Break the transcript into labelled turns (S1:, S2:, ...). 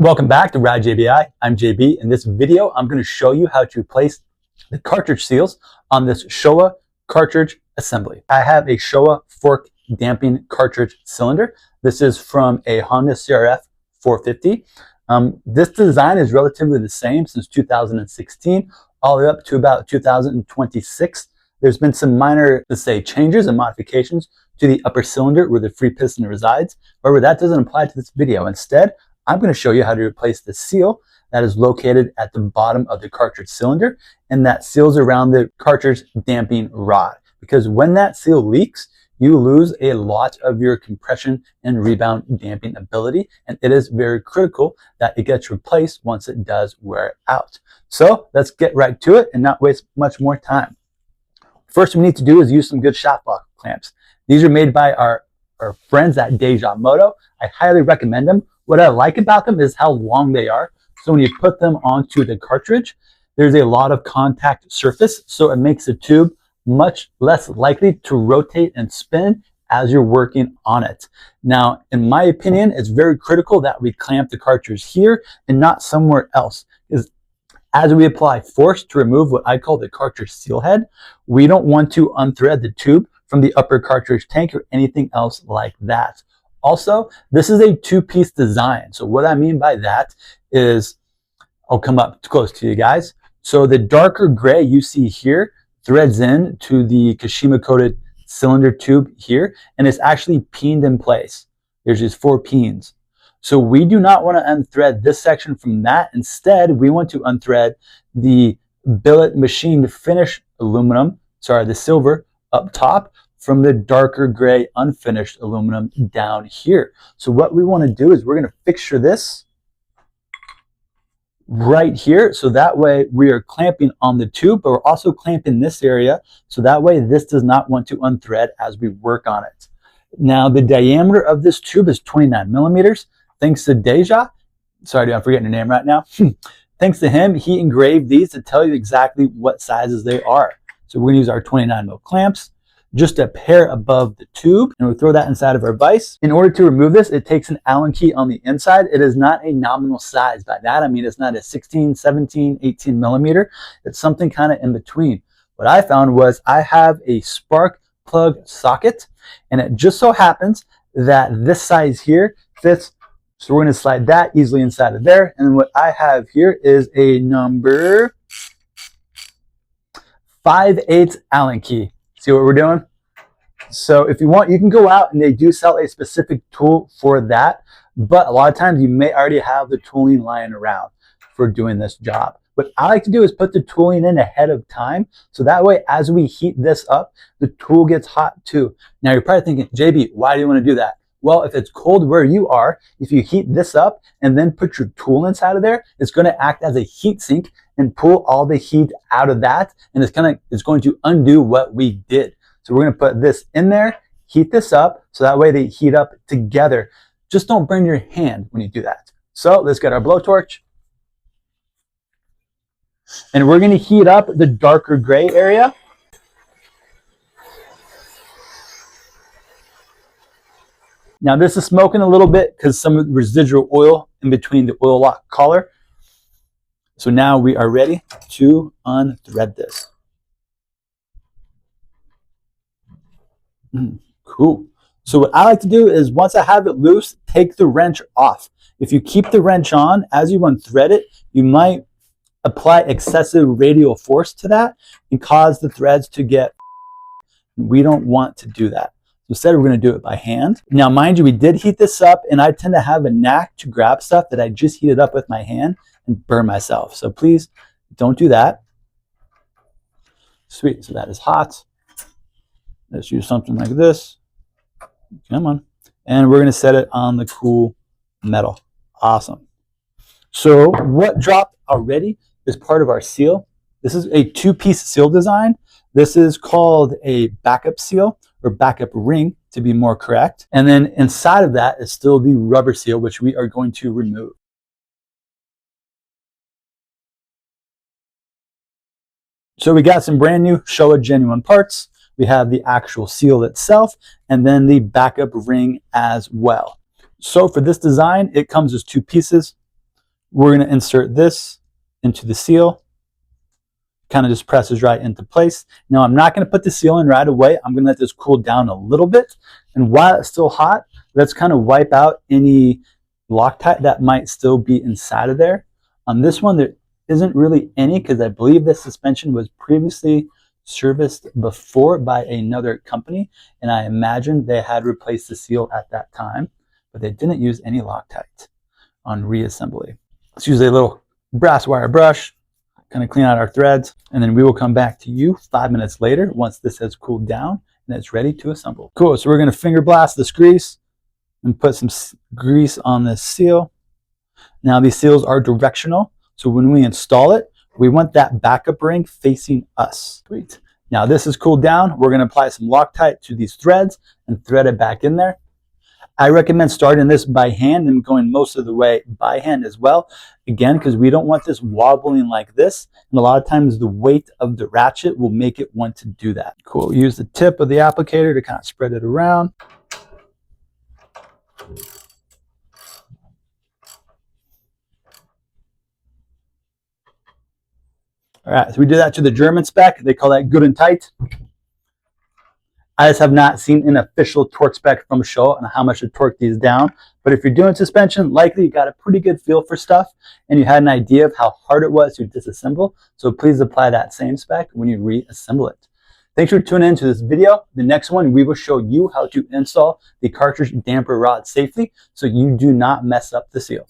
S1: Welcome back to Rad JBI. I'm JB. In this video, I'm going to show you how to replace the cartridge seals on this Showa cartridge assembly. I have a Showa fork damping cartridge cylinder. This is from a Honda CRF 450. This design is relatively the same since 2016, all the way up to about 2026. There's been some minor, let's say, changes and modifications to the upper cylinder where the free piston resides. However, that doesn't apply to this video. Instead, I'm going to show you how to replace the seal that is located at the bottom of the cartridge cylinder and that seals around the cartridge damping rod. Because when that seal leaks, you lose a lot of your compression and rebound damping ability, and it is very critical that it gets replaced once it does wear out. So let's get right to it and not waste much more time. First we need to do is use some good shaft block clamps. These are made by our friends at Deja Moto. I highly recommend them. What I like about them is how long they are. So when you put them onto the cartridge, there's a lot of contact surface, so it makes the tube much less likely to rotate and spin as you're working on it. Now, in my opinion, it's very critical that we clamp the cartridge here and not somewhere else. Because as we apply force to remove what I call the cartridge seal head, we don't want to unthread the tube from the upper cartridge tank or anything else like that. Also, this is a two-piece design. So what I mean by that is, I'll come up close to you guys. So the darker gray you see here threads in to the Kashima coated cylinder tube here, and it's actually peened in place. There's just 4 peens. So we do not want to unthread this section from that. Instead, we want to unthread the billet machined finish aluminum, the silver up top, from the darker gray unfinished aluminum down here. So what we want to do is we're going to fixture this right here. So that way we are clamping on the tube, but we're also clamping this area. So that way this does not want to unthread as we work on it. Now the diameter of this tube is 29 millimeters. Thanks to Deja. Sorry, dude, I'm forgetting your name right now. Thanks to him, he engraved these to tell you exactly what sizes they are. So we're going to use our 29 mil clamps, just a pair above the tube, and we'll throw that inside of our vise. In order to remove this, it takes an Allen key on the inside. It is not a nominal size. By that, I mean it's not a 16, 17, 18 millimeter. It's something kind of in between. What I found was I have a spark plug socket, and it just so happens that this size here fits. So we're going to slide that easily inside of there. And what I have here is a number 5/8 Allen key. See what we're doing? So if you want, you can go out and they do sell a specific tool for that. But a lot of times you may already have the tooling lying around for doing this job. What I like to do is put the tooling in ahead of time. So that way, as we heat this up, the tool gets hot too. Now you're probably thinking, JB, why do you want to do that? Well, if it's cold where you are, if you heat this up and then put your tool inside of there, it's going to act as a heat sink and pull all the heat out of that. And it's going to undo what we did. So we're going to put this in there, heat this up, so that way they heat up together. Just don't burn your hand when you do that. So let's get our blowtorch. And we're going to heat up the darker gray area. Now this is smoking a little bit because some of the residual oil in between the oil lock collar. So now we are ready to unthread this. Cool. So what I like to do is once I have it loose, take the wrench off. If you keep the wrench on, as you unthread it, you might apply excessive radial force to that and cause the threads to get. We don't want to do that. Instead, we're going to do it by hand. Now, mind you, we did heat this up, and I tend to have a knack to grab stuff that I just heated up with my hand and burn myself. So please don't do that. Sweet. So that is hot. Let's use something like this. Come on. And we're going to set it on the cool metal. Awesome. So what dropped already is part of our seal. This is a two-piece seal design. This is called a backup seal, or backup ring to be more correct. And then inside of that is still the rubber seal, which we are going to remove. So we got some brand new Showa genuine parts. We have the actual seal itself and then the backup ring as well. So for this design, it comes as 2 pieces. We're going to insert this into the seal. Kind of just presses right into place. Now I'm not going to put the seal in right away. I'm going to let this cool down a little bit. And while it's still hot, let's kind of wipe out any Loctite that might still be inside of there. On this one, there isn't really any because I believe this suspension was previously serviced before by another company. And I imagine they had replaced the seal at that time, but they didn't use any Loctite on Reassembly. Let's use a little brass wire brush. Kind of clean out our threads, and then we will come back to you 5 minutes later once this has cooled down and it's ready to assemble. Cool, so we're going to finger blast this grease and put some grease on this seal. Now these seals are directional, so when we install it, we want that backup ring facing us. Sweet. Now this is cooled down. We're going to apply some Loctite to these threads and thread it back in there. I recommend starting this by hand and going most of the way by hand as well. Again, because we don't want this wobbling like this. And a lot of times the weight of the ratchet will make it want to do that. Cool. Use the tip of the applicator to kind of spread it around. All right, so we do that to the German spec. They call that good and tight. I just have not seen an official torque spec from Showa on how much to torque these down. But if you're doing suspension, likely you got a pretty good feel for stuff and you had an idea of how hard it was to disassemble. So please apply that same spec when you reassemble it. Thanks for tuning into this video. The next one, we will show you how to install the cartridge damper rod safely so you do not mess up the seal.